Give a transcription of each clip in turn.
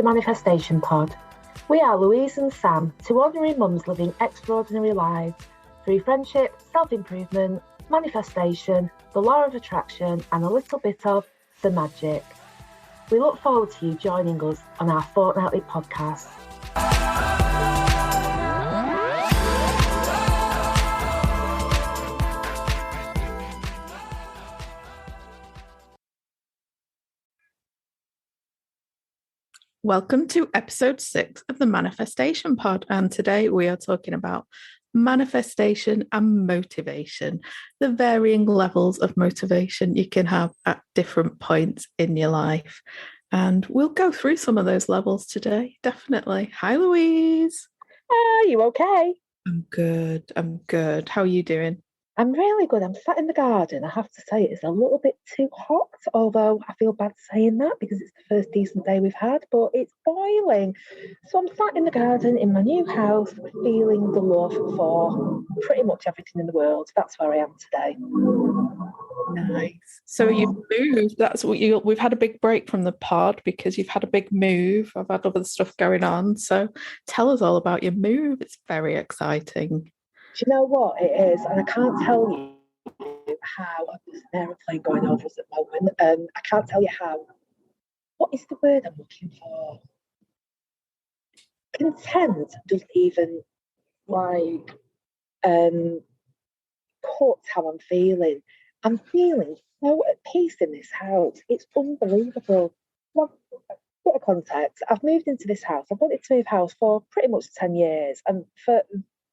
Manifestation Pod. We are Louise and Sam, two ordinary mums living extraordinary lives through friendship, self-improvement, manifestation, the law of attraction, and a little bit of the magic. We look forward to you joining us on our fortnightly podcast. Welcome to episode 6 of the Manifestation Pod, and today we are talking about manifestation and motivation, the varying levels of motivation you can have at different points in your life. And we'll go through some of those levels today, definitely. Hi, Louise. Are you okay? I'm good. How are you doing? I'm really good. I'm sat in the garden. I have to say it's a little bit too hot, although I feel bad saying that because it's the first decent day we've had, but it's boiling. So I'm sat in the garden in my new house, feeling the love for pretty much everything in the world. That's where I am today. Nice. So you've moved. That's what we've had a big break from the pod because you've had a big move. I've had other stuff going on. So tell us all about your move. It's very exciting. Do you know what it is? And I can't tell you how. There's an aeroplane going over us at the moment. I can't tell you how. What is the word I'm looking for? Content doesn't even cut how I'm feeling. I'm feeling so at peace in this house. It's unbelievable. Well, a bit of context. I've moved into this house. I've wanted to move house for pretty much 10 years, and for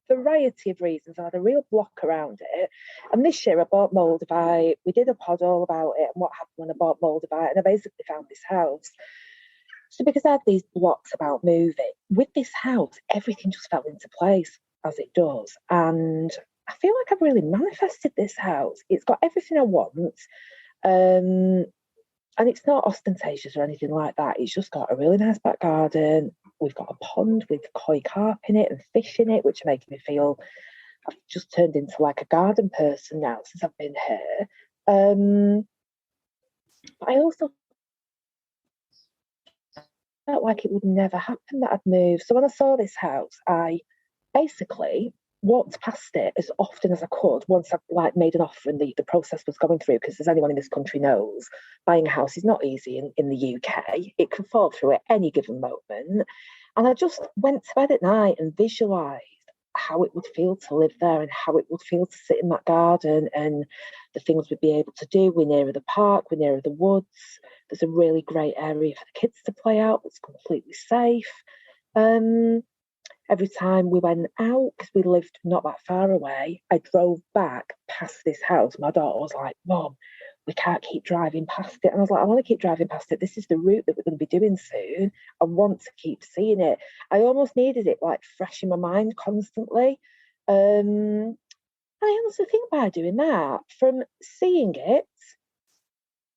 variety of reasons I had a real block around it. And this year I bought Moldavite. We did a pod all about it and what happened when I bought Moldavite, and I basically found this house. So because I had these blocks about moving, with this house everything just fell into place as it does, and I feel like I've really manifested this house. It's got everything I want, and it's not ostentatious or anything like that. It's just got a really nice back garden. We've got a pond with koi carp in it and fish in it, which are making me feel I've just turned into like a garden person now since I've been here. But I also felt like it would never happen that I'd move. So when I saw this house, I basically walked past it as often as I could once I've made an offer and the process was going through, because as anyone in this country knows, buying a house is not easy in the UK. It can fall through at any given moment. And I just went to bed at night and visualised how it would feel to live there and how it would feel to sit in that garden and the things we'd be able to do. We're nearer the park, we're nearer the woods. There's a really great area for the kids to play out that's completely safe. Every time we went out, because we lived not that far away, I drove back past this house. My daughter was like, Mom, we can't keep driving past it. And I was like, I want to keep driving past it. This is the route that we're going to be doing soon. I want to keep seeing it. I almost needed it fresh in my mind constantly. And I honestly think by doing that, from seeing it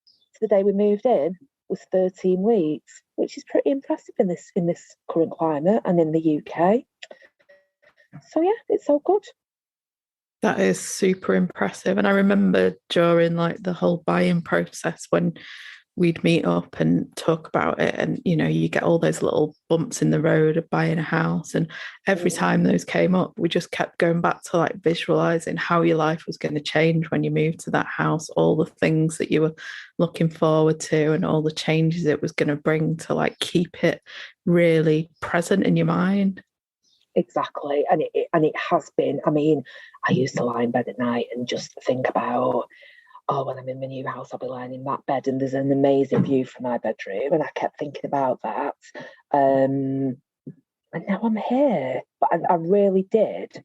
to the day we moved in, was 13 weeks, which is pretty impressive in this current climate and in the UK. So yeah, it's all good. That is super impressive. And I remember during the whole buying process when we'd meet up and talk about it, and you get all those little bumps in the road of buying a house, and every time those came up we just kept going back to visualizing how your life was going to change when you moved to that house, all the things that you were looking forward to and all the changes it was going to bring to keep it really present in your mind. Exactly. And it has been. I mean, I used to lie in bed at night and just think about, when I'm in my new house, I'll be lying in that bed and there's an amazing view from my bedroom. And I kept thinking about that. And now I'm here. But I really did.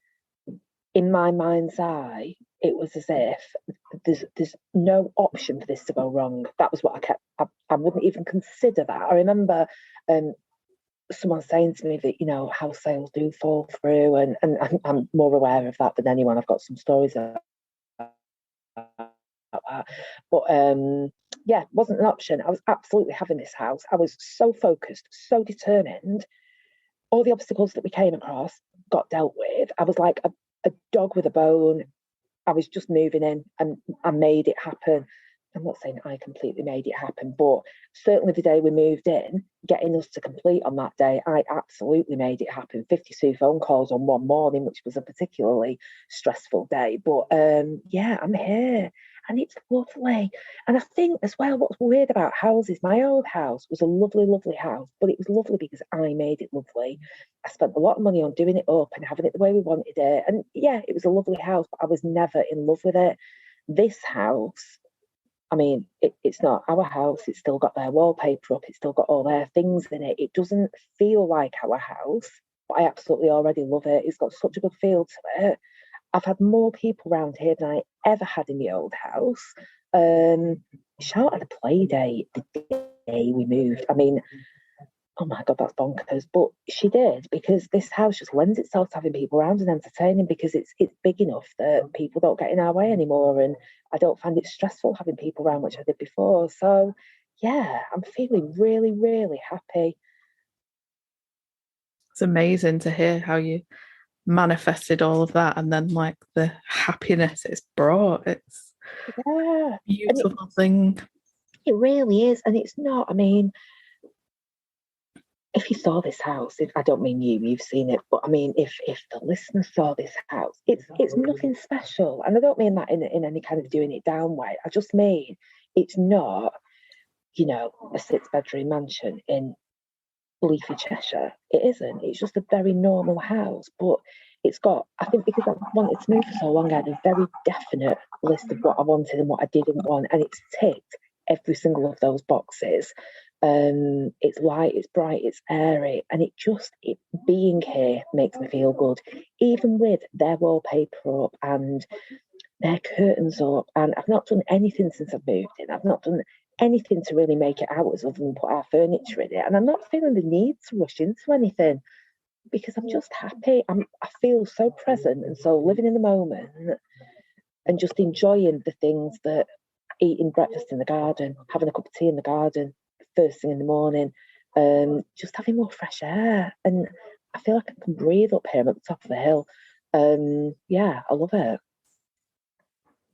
In my mind's eye, it was as if there's no option for this to go wrong. That was what I wouldn't even consider that. I remember someone saying to me that, house sales do fall through, and I'm more aware of that than anyone. I've got some stories about that. But it wasn't an option. I was absolutely having this house. I was so focused, so determined. All the obstacles that we came across got dealt with. I was like a dog with a bone. I was just moving in and I made it happen. I'm not saying I completely made it happen, but certainly the day we moved in, getting us to complete on that day, I absolutely made it happen. 52 phone calls on one morning, which was a particularly stressful day. But yeah, I'm here and it's lovely. And I think as well, what's weird about houses, my old house was a lovely, lovely house, but it was lovely because I made it lovely. I spent a lot of money on doing it up and having it the way we wanted it. And yeah, it was a lovely house, but I was never in love with it. This house, I mean, it's not our house. It's still got their wallpaper up. It's still got all their things in it. It doesn't feel like our house, but I absolutely already love it. It's got such a good feel to it. I've had more people around here than I ever had in the old house. Shout at a play date the day we moved. I mean, oh my God, that's bonkers. But she did, because this house just lends itself to having people around and entertaining, because it's big enough that people don't get in our way anymore. And I don't find it stressful having people around, which I did before. So yeah, I'm feeling really, really happy. It's amazing to hear how you manifested all of that, and then like the happiness it's brought. It's Yeah. a And beautiful thing. it really is. And it's not, I mean, if you saw this house, if I don't mean you've seen it, but I mean if the listeners saw this house, it's nothing special. And I don't mean that in any kind of doing it down way. I just mean it's not, a 6-bedroom mansion in leafy Cheshire. It isn't. It's just a very normal house. But it's got, I think because I wanted to move for so long, I had a very definite list of what I wanted and what I didn't want. And it's ticked every single of those boxes. It's light, it's bright, it's airy, and it being here makes me feel good. Even with their wallpaper up and their curtains up, and I've not done anything since I've moved in. I've not done anything to really make it ours other than put our furniture in it. And I'm not feeling the need to rush into anything because I'm just happy. I feel so present and so living in the moment and just enjoying the things that eating breakfast in the garden, having a cup of tea in the garden, first thing in the morning, just having more fresh air. And I feel like I can breathe up here. I'm at the top of the hill. Yeah, I love it.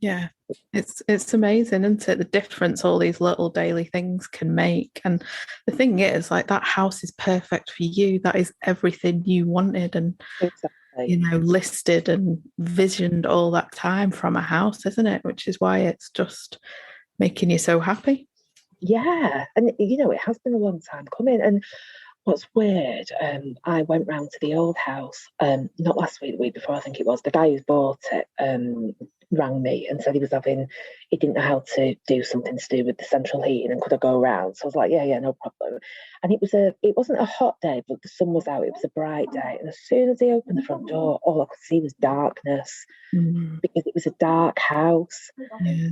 Yeah, it's amazing, isn't it? The difference all these little daily things can make. And the thing is, like, that house is perfect for you. That is everything you wanted and Exactly. listed and visioned all that time from a house, isn't it? Which is why it's just making you so happy. Yeah, and it has been a long time coming. And what's weird, I went round to the old house, not last week, the week before, I think it was. The guy who's bought it rang me and said he didn't know how to do something to do with the central heating and could I go around. So I was like, yeah, no problem. And it wasn't a hot day, but the sun was out. It was a bright day. And as soon as he opened the front door, all I could see was darkness because it was a dark house. Yeah.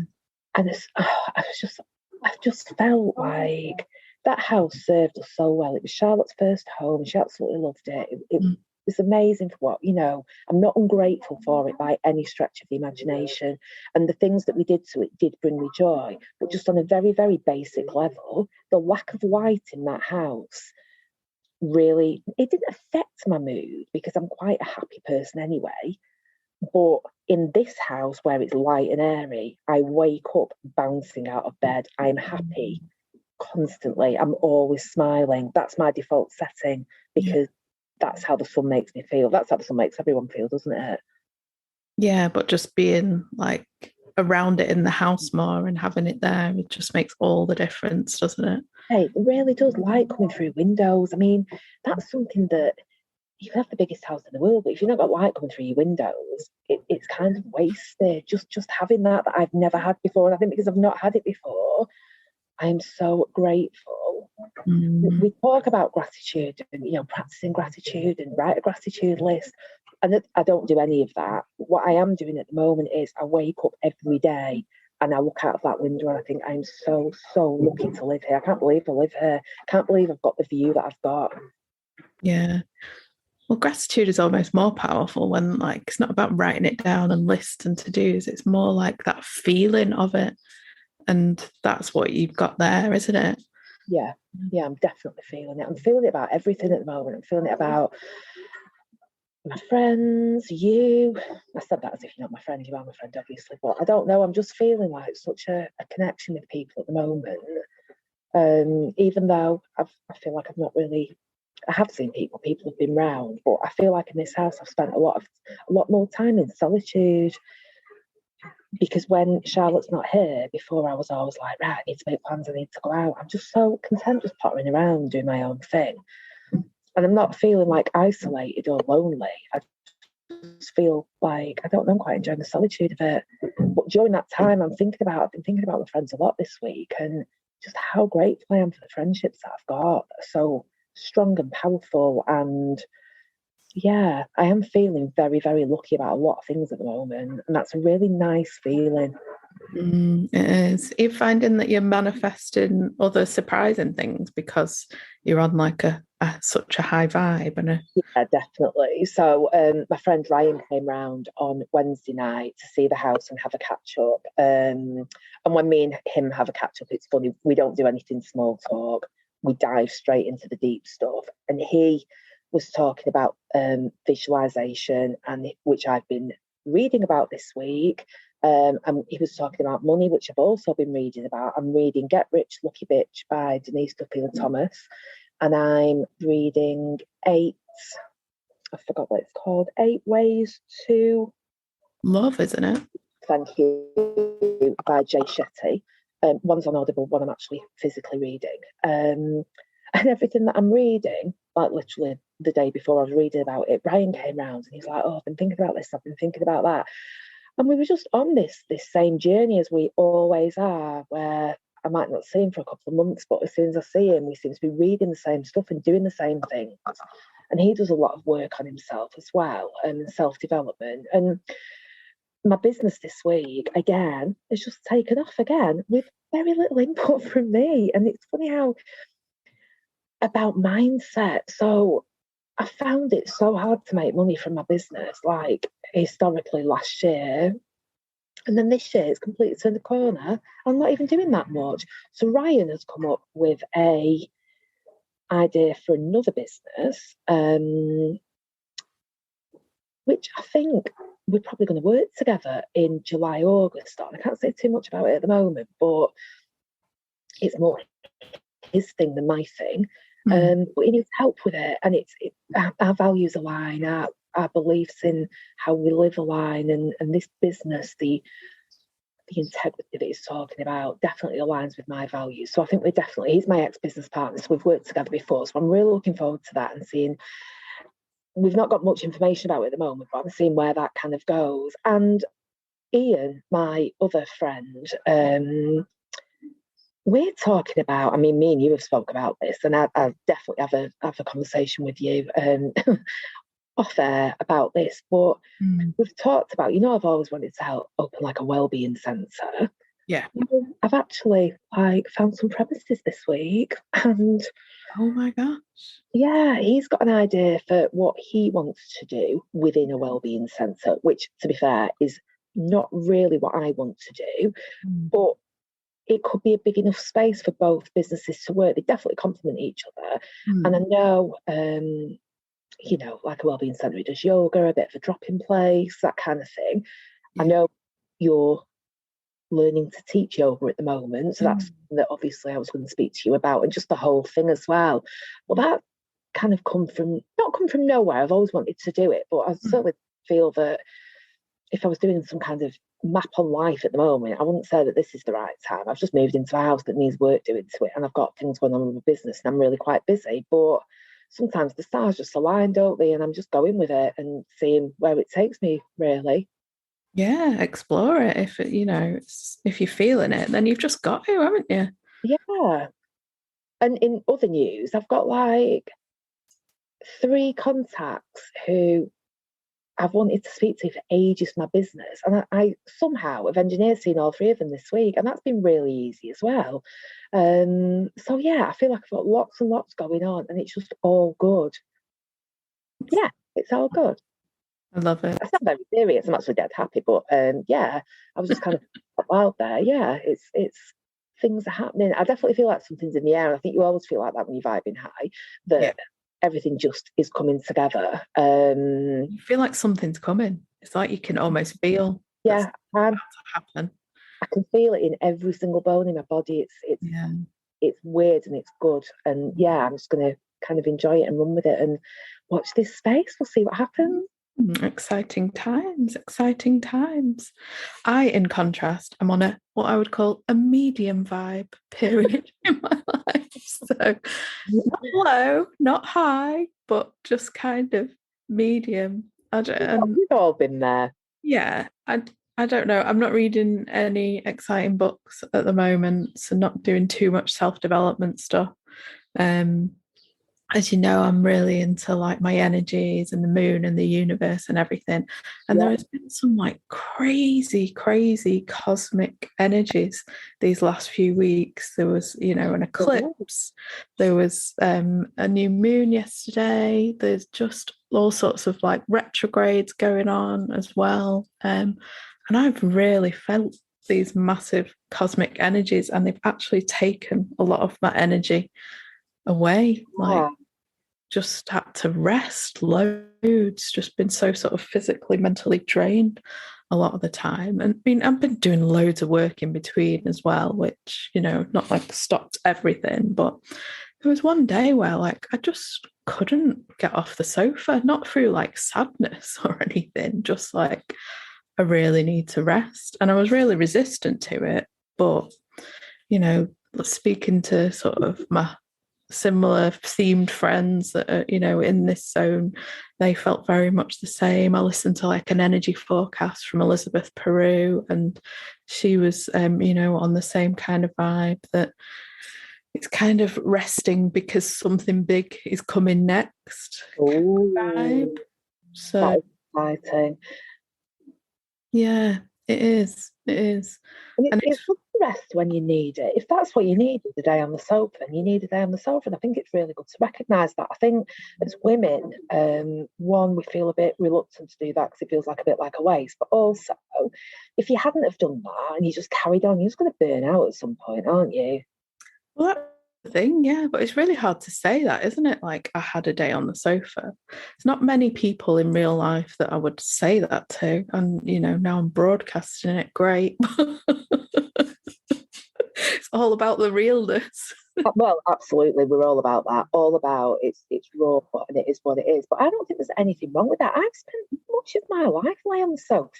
And I've just felt like that house served us so well. It was Charlotte's first home. She absolutely loved it. It was amazing for what, I'm not ungrateful for it by any stretch of the imagination. And the things that we did to it did bring me joy. But just on a very, very basic level, the lack of light in that house really, it didn't affect my mood because I'm quite a happy person anyway. But in this house where it's light and airy, I wake up bouncing out of bed. I'm happy constantly. I'm always smiling. That's my default setting because that's how the sun makes me feel. That's how the sun makes everyone feel, doesn't it? Yeah, but just being like around it in the house more and having it there, it just makes all the difference, doesn't it? Hey, it really does. Light coming through windows. I mean, that's something that you can have the biggest house in the world, but if you've not got light coming through your windows, it's kind of wasted. Just having that I've never had before, and I think because I've not had it before, I'm so grateful. We talk about gratitude and practicing gratitude and write a gratitude list, and I don't do any of that. What I am doing at the moment is I wake up every day and I look out of that window and I think I'm so lucky to live here. I can't believe I live here. I can't believe I've got the view that I've got. Yeah. Well, gratitude is almost more powerful when, like, it's not about writing it down and lists and to-dos. It's more like that feeling of it. And that's what you've got there, isn't it? Yeah, I'm definitely feeling it. I'm feeling it about everything at the moment. I'm feeling it about my friends, you. I said that as if you're not my friend. You are my friend, obviously. But I don't know. I'm just feeling like such a connection with people at the moment. Even though I feel like I've not really. I have seen people. People have been round, but I feel like in this house I've spent a lot more time in solitude. Because when Charlotte's not here, before I was always like, right, I need to make plans. I need to go out. I'm just so content just pottering around doing my own thing, and I'm not feeling like isolated or lonely. I just feel like I don't know. I'm quite enjoying the solitude of it. But during that time, I've been thinking about my friends a lot this week, and just how grateful I am for the friendships that I've got. So strong and powerful, and yeah, I am feeling very, very lucky about a lot of things at the moment, and that's a really nice feeling. It is. You're finding that you're manifesting other surprising things because you're on like such a high vibe and a Yeah, definitely. So my friend Ryan came round on Wednesday night to see the house and have a catch up. And when me and him have a catch up, it's funny, we don't do anything small talk. We dive straight into the deep stuff. And he was talking about visualization, and which I've been reading about this week. And he was talking about money, which I've also been reading about. I'm reading Get Rich, Lucky Bitch by Denise Duffield Thomas. And I'm reading I forgot what it's called, 8 Ways to love, isn't it? Thank You by Jay Shetty. One's on Audible, one I'm actually physically reading. And everything that I'm reading, like literally the day before I was reading about it, Ryan came round and he's like, oh, I've been thinking about this, I've been thinking about that. And we were just on this same journey as we always are, where I might not see him for a couple of months, but as soon as I see him, we seem to be reading the same stuff and doing the same things. And he does a lot of work on himself as well, and self-development. And my business this week, again, has just taken off again with very little input from me. And it's funny how about mindset. So I found it so hard to make money from my business, like historically last year. And then this year it's completely turned the corner. I'm not even doing that much. So Ryan has come up with a idea for another business, which I think we're probably going to work together in July, August on. I can't say too much about it at the moment, but it's more his thing than my thing. But he needs help with it, and our values align, our beliefs in how we live align, and this business, the integrity that he's talking about definitely aligns with my values. So I think he's my ex-business partner, so we've worked together before. So I'm really looking forward to that and seeing. We've not got much information about it at the moment, but I'm seeing where that kind of goes. And Ian, my other friend, we're talking about, I mean, me and you have spoke about this, and I definitely have a conversation with you off air about this, but we've talked about, I've always wanted to help open like a wellbeing centre. Yeah. I've actually found some premises this week, and oh my gosh. Yeah, he's got an idea for what he wants to do within a wellbeing centre, which, to be fair, is not really what I want to do, but it could be a big enough space for both businesses to work. They definitely complement each other. And I know, like a wellbeing centre, it does yoga, a bit of a drop-in place, that kind of thing. Yeah. I know you're learning to teach yoga at the moment, so that's something that obviously I was going to speak to you about, and just the whole thing as well. Well, that kind of not come from nowhere. I've always wanted to do it, but I certainly feel that if I was doing some kind of map on life at the moment, I wouldn't say that this is the right time. I've just moved into a house that needs work doing to it, and I've got things going on with my business, and I'm really quite busy, but sometimes the stars just align, don't they? And I'm just going with it and seeing where it takes me, really. Yeah, explore it. If you're feeling it, then you've just got to, haven't you? Yeah. And in other news, I've got 3 contacts who I've wanted to speak to for ages for my business. And I somehow have engineered seeing all 3 of them this week. And that's been really easy as well. So yeah, I feel like I've got lots and lots going on, and it's just all good. Yeah, it's all good. I love it. I sound very serious. I'm actually dead happy, but yeah, I was just kind of out there. Yeah, it's things are happening. I definitely feel like something's in the air. I think you always feel like that when you're vibing high. That everything just is coming together. You feel like something's coming. It's like you can almost feel that's Yeah, about to happen. I can feel it in every single bone in my body. It's weird and it's good. And yeah, I'm just going to kind of enjoy it and run with it and watch this space. We'll see what happens. Exciting times, exciting times. I, in contrast, am on what I would call a medium vibe period in my life. So not low, not high, but just kind of medium. We've all been there. Yeah, I don't know. I'm not reading any exciting books at the moment, so not doing too much self-development stuff. As you know, I'm really into like my energies and the moon and the universe and everything. And there has been some like crazy, crazy cosmic energies these last few weeks. There was, an eclipse. There was a new moon yesterday. There's just all sorts of like retrogrades going on as well. And I've really felt these massive cosmic energies, and they've actually taken a lot of that energy away. Like, just had to rest loads, just been so sort of physically, mentally drained a lot of the time. And I mean, I've been doing loads of work in between as well, which, not like stopped everything, but there was one day where like I just couldn't get off the sofa, not through like sadness or anything, just like I really need to rest. And I was really resistant to it. But, speaking to sort of my similar themed friends that are, in this zone, they felt very much the same. I listened to like an energy forecast from Elizabeth Peru, and she was, on the same kind of vibe, that it's kind of resting because something big is coming next. Vibe. So exciting. Yeah, it is. It is. And it's good to rest when you need it. If that's what you need, is a day on the sofa, and you need a day on the sofa, and I think it's really good to recognise that. I think as women, one, we feel a bit reluctant to do that because it feels like a bit like a waste. But also, if you hadn't have done that and you just carried on, you're just going to burn out at some point, aren't you? Well, that's the thing, yeah. But it's really hard to say that, isn't it? Like, I had a day on the sofa. There's not many people in real life that I would say that to. And, now I'm broadcasting it. Great. It's all about the realness. Well, absolutely, we're all about that. All about it's raw, and it is what it is. But I don't think there's anything wrong with that. I've spent much of my life lying on the sofa,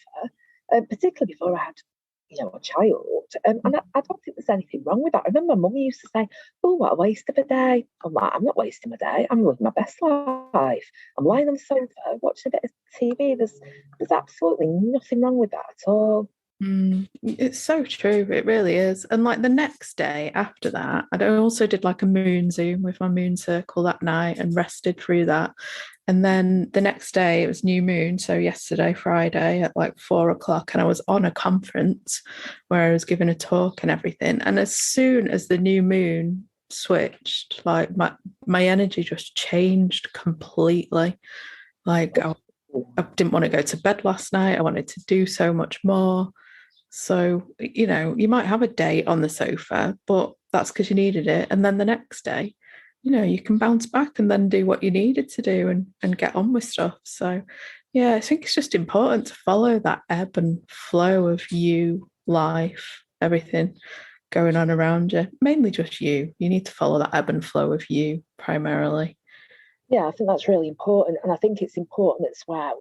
particularly before I had, a child. And I don't think there's anything wrong with that. I remember my mum used to say, "Oh, what a waste of a day." I'm like, I'm not wasting my day. I'm living my best life. I'm lying on the sofa watching a bit of TV. There's absolutely nothing wrong with that at all. It's so true. It really is. And like the next day after that, I also did like a moon Zoom with my moon circle that night and rested through that. And then the next day it was new moon. So yesterday, Friday at like 4:00, and I was on a conference where I was giving a talk and everything. And as soon as the new moon switched, like my energy just changed completely. Like I didn't want to go to bed last night. I wanted to do so much more. So, you might have a day on the sofa, but that's because you needed it. And then the next day, you can bounce back and then do what you needed to do and get on with stuff. So, yeah, I think it's just important to follow that ebb and flow of you, life, everything going on around you. Mainly just you. You need to follow that ebb and flow of you primarily. Yeah, I think that's really important. And I think it's important as well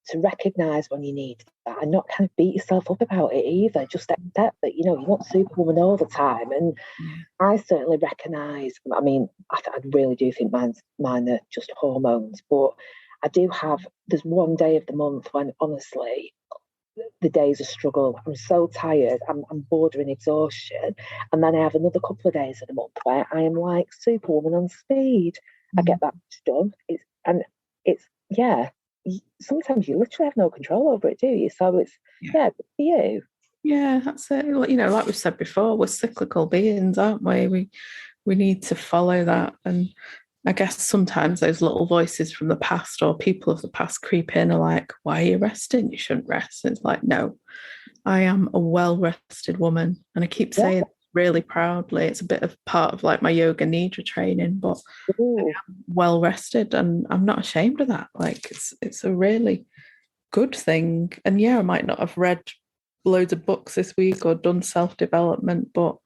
to recognise when you need that and not kind of beat yourself up about it either. Just accept that, you're not Superwoman all the time. And I certainly recognise, I mean, I really do think mine are just hormones, but I do have, there's one day of the month when honestly, the day's a struggle. I'm so tired. I'm bordering exhaustion. And then I have another couple of days of the month where I am like Superwoman on speed. I get that done. Sometimes you literally have no control over it, do you? So it's good for you. Yeah, that's it. Like we've said before, we're cyclical beings, aren't we? We need to follow that. And I guess sometimes those little voices from the past or people of the past creep in, are like, why are you resting? You shouldn't rest. And it's like, no, I am a well-rested woman. And I keep saying really proudly. It's a bit of part of like my yoga nidra training, but Ooh, well rested, and I'm not ashamed of that. Like it's a really good thing. And yeah, I might not have read loads of books this week or done self-development, but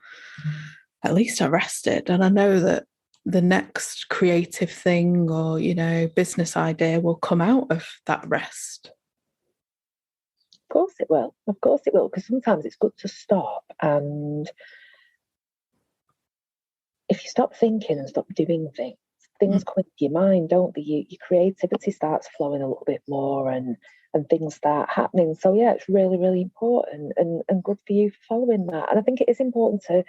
at least I rested. And I know that the next creative thing or, business idea will come out of that rest. of course it will. Of course it will. Because sometimes it's good to stop, and if you stop thinking and stop doing things, things come into your mind, don't they? Your creativity starts flowing a little bit more, and things start happening. So yeah, it's really, really important, and good for you for following that. And I think it is important to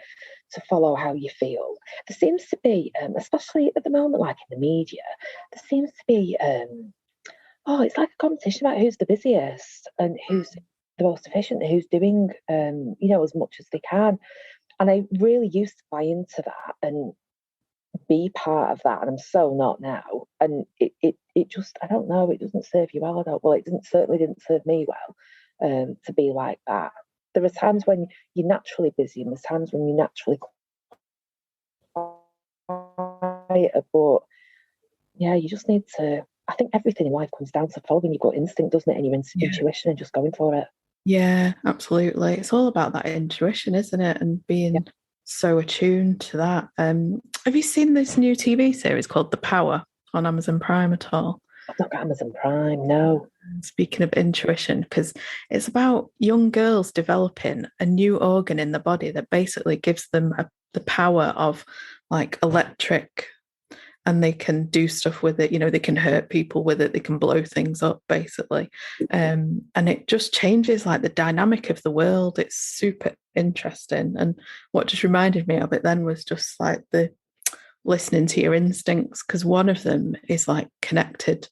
follow how you feel. There seems to be, especially at the moment, like in the media, there seems to be, it's like a competition about who's the busiest and who's the most efficient, who's doing, as much as they can. And I really used to buy into that and be part of that, and I'm so not now. And it just, I don't know, it doesn't serve you well. It certainly didn't serve me well, to be like that. There are times when you're naturally busy, and there's times when you're naturally quieter. But yeah, you just need to. I think everything in life comes down to following your gut instinct, doesn't it? And your Yeah. intuition, and just going for it. Yeah, absolutely. It's all about that intuition, isn't it? And being so attuned to that. Have you seen this new TV series called The Power on Amazon Prime at all? I've not got Amazon Prime, no. Speaking of intuition, because it's about young girls developing a new organ in the body that basically gives them the power of like electric, and they can do stuff with it. They can hurt people with it. They can blow things up, basically. And it just changes like the dynamic of the world. It's super interesting. And what just reminded me of it then was just like the listening to your instincts, because one of them is like connected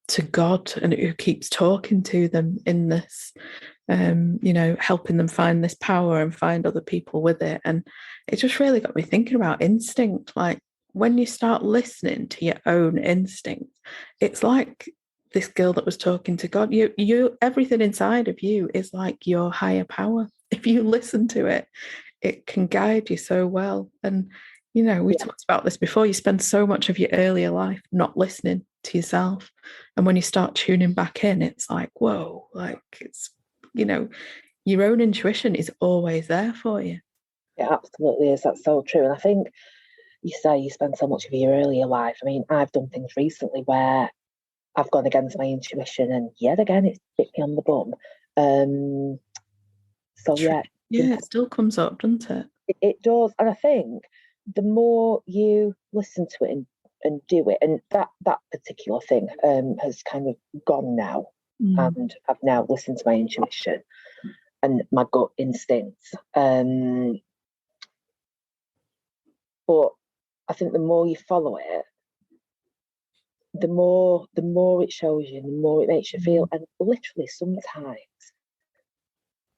to God and who keeps talking to them in this, helping them find this power and find other people with it. And it just really got me thinking about instinct. Like when you start listening to your own instinct, it's like this girl that was talking to God. You everything inside of you is like your higher power. If you listen to it, it can guide you so well. And we talked about this before. You spend so much of your earlier life not listening to yourself. And when you start tuning back in, it's like, whoa, like it's, your own intuition is always there for you. It absolutely is. That's so true. And I think you say you spend so much of your earlier life. I mean, I've done things recently where I've gone against my intuition, and yet again, it's bit me on the bum. So True. yeah, Yeah, it still comes up, doesn't it? it does. And I think the more you listen to it and do it, and that particular thing has kind of gone now, and I've now listened to my intuition and my gut instincts. But I think the more you follow it, the more it shows you, the more it makes you feel. And literally, sometimes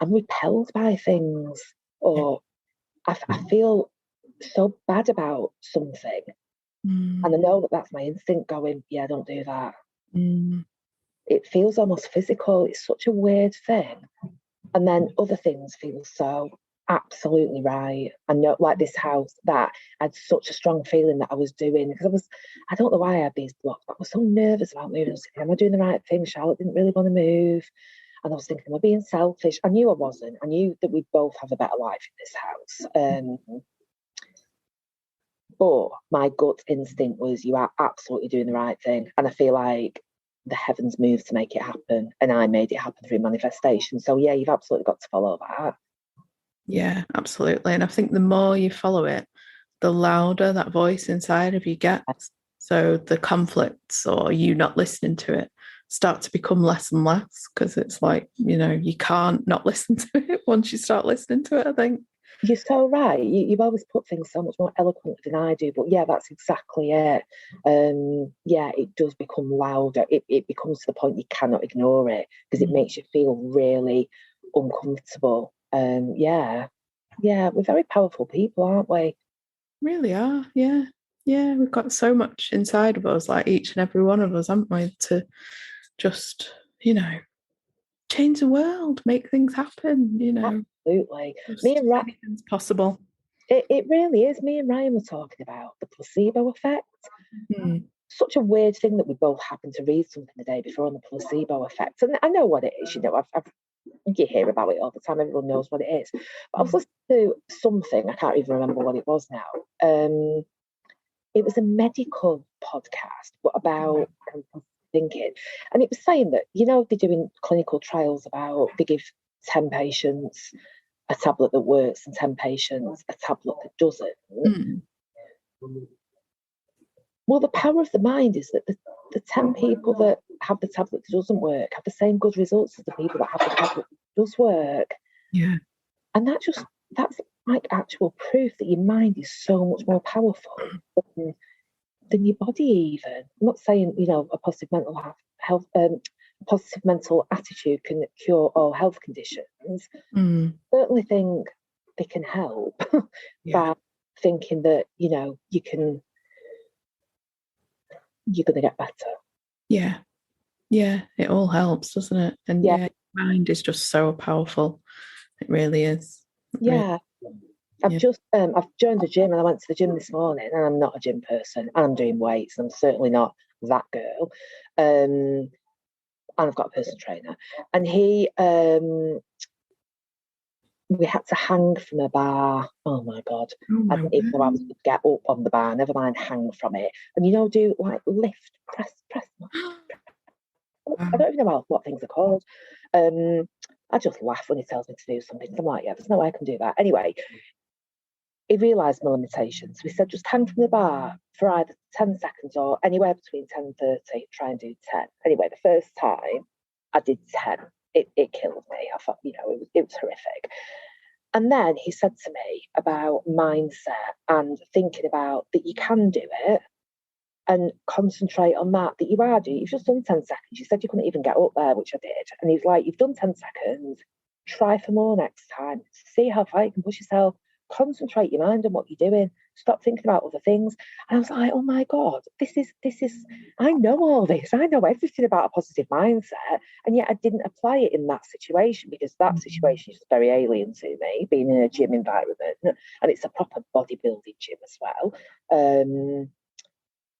I'm repelled by things, or I feel so bad about something, and I know that that's my instinct going, yeah, don't do that. It feels almost physical. It's such a weird thing. And then other things feel so absolutely right. I know, like this house, that I had such a strong feeling that I was doing, because I don't know why I had these blocks, but I was so nervous about moving. I was thinking, am I doing the right thing? Charlotte didn't really want to move. And I was thinking, am I being selfish? I knew I wasn't. I knew that we'd both have a better life in this house. But my gut instinct was, you are absolutely doing the right thing. And I feel like the heavens moved to make it happen, and I made it happen through manifestation. So yeah, you've absolutely got to follow that. Yeah, absolutely. And I think the more you follow it, the louder that voice inside of you gets. So the conflicts or you not listening to it start to become less and less, because it's like, you can't not listen to it once you start listening to it, I think. You're so right. You've always put things so much more eloquently than I do. But yeah, that's exactly it. Yeah, it does become louder. It becomes to the point you cannot ignore it, because it makes you feel really uncomfortable. Yeah, we're very powerful people, aren't we? Really are, yeah. Yeah, we've got so much inside of us, like each and every one of us, haven't we, to just, change the world, make things happen, Absolutely. Me just and Ra- anything's possible. It really is. Me and Ryan were talking about the placebo effect. Such a weird thing that we both happened to read something the day before on the placebo effect. And I know what it is, you know, you hear about it all the time, everyone knows what it is. But I was listening to something, I can't even remember what it was now. It was a medical podcast, but about thinking. And it was saying that, you know, they're doing clinical trials about they give 10 patients a tablet that works and 10 patients a tablet that doesn't. Well, the power of the mind is that the 10 people that have the tablet that doesn't work have the same good results as the people that have the tablet that does work. Yeah. And that's like actual proof that your mind is so much more powerful than your body even. I'm not saying, you know, a positive mental health, positive mental attitude can cure all health conditions. Certainly think they can help by thinking that, you know, you're going to get better. Yeah. Yeah, it all helps, doesn't it? And yeah, mind is just so powerful. It really is. Yeah. I've joined a gym, and I went to the gym this morning, and I'm not a gym person, and I'm doing weights, and I'm certainly not that girl. And I've got a personal trainer, and we had to hang from a bar. Oh my God. I didn't even know I was going to get up on the bar, never mind hang from it. And, you know, do like lift, press. I don't even know what things are called. I just laugh when he tells me to do something. I'm like, yeah, there's no way I can do that. Anyway, he realised my limitations. We said just hang from the bar for either 10 seconds or anywhere between 10 and 30. Try and do 10. Anyway, the first time I did 10. It killed me. I thought, you know, it was horrific. And then he said to me about mindset and thinking about that you can do it and concentrate on that you are doing. You've just done 10 seconds. You said you couldn't even get up there, which I did. And he's like, you've done 10 seconds. Try for more next time. See how far you can push yourself. Concentrate your mind on what you're doing. Stop thinking about other things. And I was like, oh my God, this is, I know all this. I know everything about a positive mindset. And yet I didn't apply it in that situation because that situation is very alien to me, being in a gym environment. And it's a proper bodybuilding gym as well.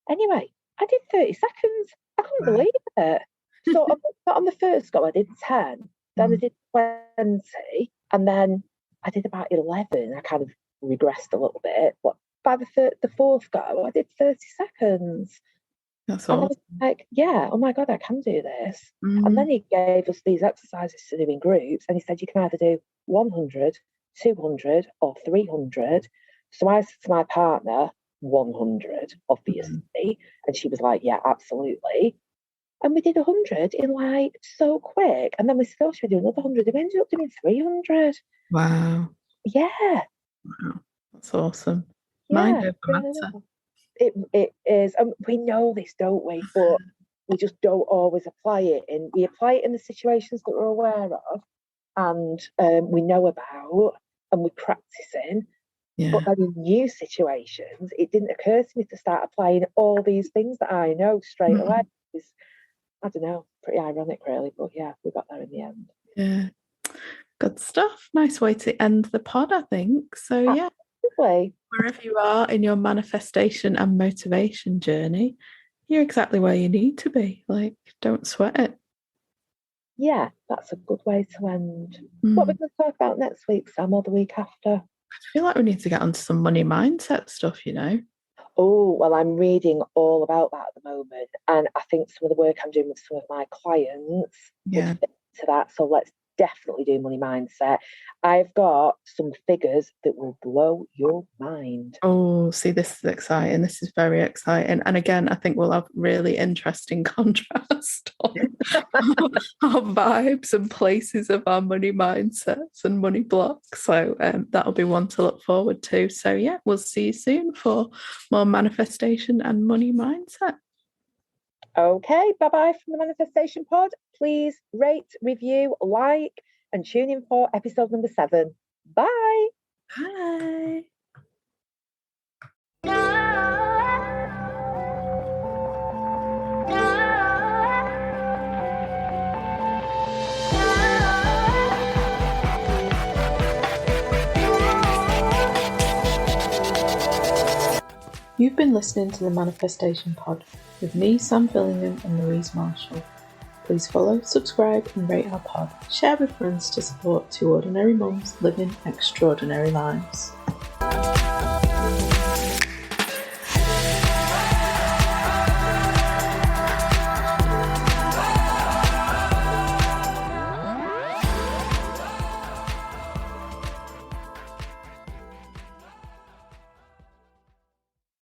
Anyway, I did 30 seconds. I couldn't believe it. So on the first go, I did 10. Then I did 20. And then I did about 11. I kind of regressed a little bit. But by the fourth go, I did 30 seconds. That's and awesome. I was like, yeah, oh my God, I can do this. And then he gave us these exercises to do in groups. And he said, you can either do 100, 200 or 300. So I said to my partner, 100, obviously. And she was like, yeah, absolutely. And we did 100 in like so quick. And then we said, oh, should we do another 100? And we ended up doing 300. Wow. Yeah. Wow. That's awesome. Yeah, Mind over matter. It is. And we know this, don't we? But we just don't always apply it. And we apply it in the situations that we're aware of and we know about and we practice in. Yeah. But then in new situations, it didn't occur to me to start applying all these things that I know straight away. It's, I don't know, pretty ironic, really. But yeah, we got there in the end. Yeah. Good stuff. Nice way to end the pod, I think. So, yeah. Absolutely. Wherever you are in your manifestation and motivation journey, you're exactly where you need to be. Like, don't sweat it. Yeah, that's a good way to end. What are we going to talk about next week, Sam, or the week after? I feel like we need to get onto some money mindset stuff, you know. Oh, well, I'm reading all about that at the moment. And I think some of the work I'm doing with some of my clients would fit into that. So let's definitely do money mindset. I've got some figures that will blow your mind. Oh, see, this is exciting. This is very exciting. And again, I think we'll have really interesting contrast on our vibes and places of our money mindsets and money blocks. So that'll be one to look forward to. So yeah, we'll see you soon for more manifestation and money mindset. Okay, bye-bye from the Manifestation Pod. Please rate, review, like, and tune in for episode number 7. Bye. Bye. You've been listening to the Manifestation Pod with me, Sam Fillingham, and Louise Marshall. Please follow, subscribe, and rate our pod. Share with friends to support two ordinary mums living extraordinary lives.